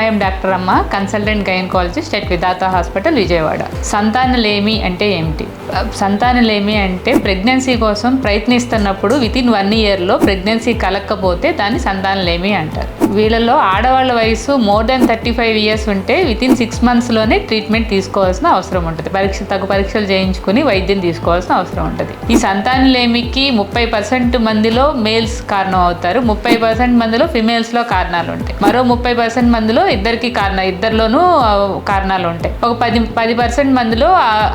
I'm doctor అమ్మ, consultant gynaecologist at Vidhatha hospital, Vijayawada. సంతానలేమి అంటే ఏమిటి? సంతానలేమి అంటే ప్రెగ్నెన్సీ కోసం ప్రయత్నిస్తున్నప్పుడు వితిన్ 1 yearలో ప్రెగ్నెన్సీ కలగకపోతే దాన్ని సంతానలేమి అంటారు. వీళ్ళలో ఆడవాళ్ళ వయసు మోర్ దెన్ 35 years ఉంటే వితిన్ 6 monthsలోనే ట్రీట్మెంట్ తీసుకోవాల్సిన అవసరం ఉంటుంది. తగు పరీక్షలు చేయించుకుని వైద్యం తీసుకోవాల్సిన అవసరం ఉంటుంది. ఈ సంతానలేమికి 30% మందిలో మేల్స్ కారణం అవుతారు, 30% మందిలో ఫిమేల్స్లో కారణాలు ఉంటాయి. మరో 30% మందిలో ఇద్దరిలోనూ కారణాలు ఉంటాయి. ఒక 10% మందిలో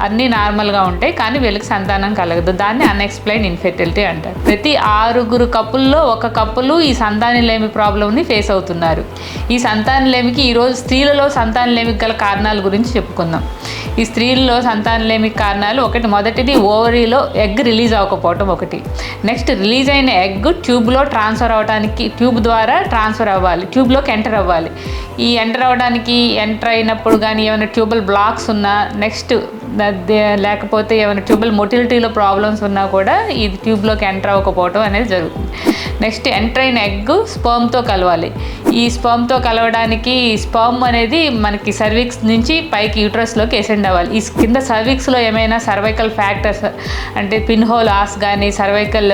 అన్నీ నార్మల్గా ఉంటాయి, కానీ వీళ్ళకి సంతానం కలగదు. దాన్ని అన్ఎక్స్ప్లెయిన్డ్ ఇన్ఫెర్టిలిటీ అంటారు. ప్రతి 6 కపుల్లో 1 కపుల్ ఈ సంతానలేమి ప్రాబ్లంని ఫేస్ అవుతున్నారు. ఈ సంతానలేమికి ఈరోజు స్త్రీలలో సంతానలేమికి గల కారణాల గురించి చెప్పుకుందాం. ఈ స్త్రీలలో సంతానలేమికి కారణాలు మొదటిది ఓవరీలో ఎగ్ రిలీజ్ అవ్వకపోవటం ఒకటి. నెక్స్ట్, రిలీజ్ అయిన ఎగ్ ట్యూబ్లో ట్రాన్స్ఫర్ అవ్వడానికి, ట్యూబ్ ద్వారా ట్రాన్స్ఫర్ అవ్వాలి, ట్యూబ్లోకి ఎంటర్ అవ్వాలి. ఈ ఎంటర్ అయినప్పుడు కానీ ఏమైనా ట్యూబల్ బ్లాక్స్ ఉన్నా, నెక్స్ట్ లేకపోతే ఏమైనా ట్యూబల్ మొటిలిటీలో ప్రాబ్లమ్స్ ఉన్నా కూడా ఇది ట్యూబ్లోకి ఎంటర్ అవ్వకపోవటం అనేది జరుగుతుంది. నెక్స్ట్, ఎంటర్ అయిన ఎగ్ స్పర్మ్తో కలవాలి. ఈ స్పర్మ్తో కలవడానికి స్పర్మ్ అనేది మనకి సర్విక్స్ నుంచి పైకి యూట్రస్లోకి ఎసెండ్ అవ్వాలి. ఈ కింద సర్విక్స్లో ఏమైనా సర్వైకల్ ఫ్యాక్టర్స్ అంటే పిన్ హోల్ ఆస్ కానీ సర్వైకల్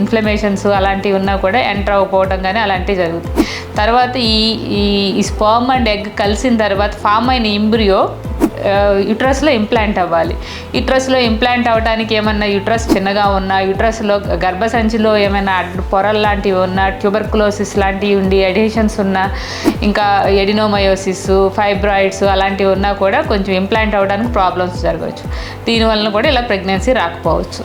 ఇన్ఫ్లమేషన్స్ అలాంటివి ఉన్నా కూడా ఎంటర్ అవ్వకపోవడం కానీ అలాంటివి జరుగుతాయి. తర్వాత ఈ స్పర్మ్ అండ్ ఎగ్ కలిసిన తర్వాత ఫామ్ అయిన ఎంబ్రియో యూట్రస్లో ఇంప్లాంట్ అవ్వాలి. యూట్రస్లో ఇంప్లాంట్ అవ్వడానికి ఏమన్నా యూట్రస్ చిన్నగా ఉన్నా, యూట్రస్లో గర్భసంచిలో ఏమైనా పొరలు లాంటివి ఉన్నా, ట్యూబర్కులోసిస్ లాంటివి ఉండి అడిషన్స్ ఉన్నా, ఇంకా ఎడినోమయోసిస్, ఫైబ్రాయిడ్స్ అలాంటివి ఉన్నా కూడా కొంచెం ఇంప్లాంట్ అవ్వడానికి ప్రాబ్లమ్స్ జరగవచ్చు. దీనివల్ల కూడా ఇలా ప్రెగ్నెన్సీ రాకపోవచ్చు.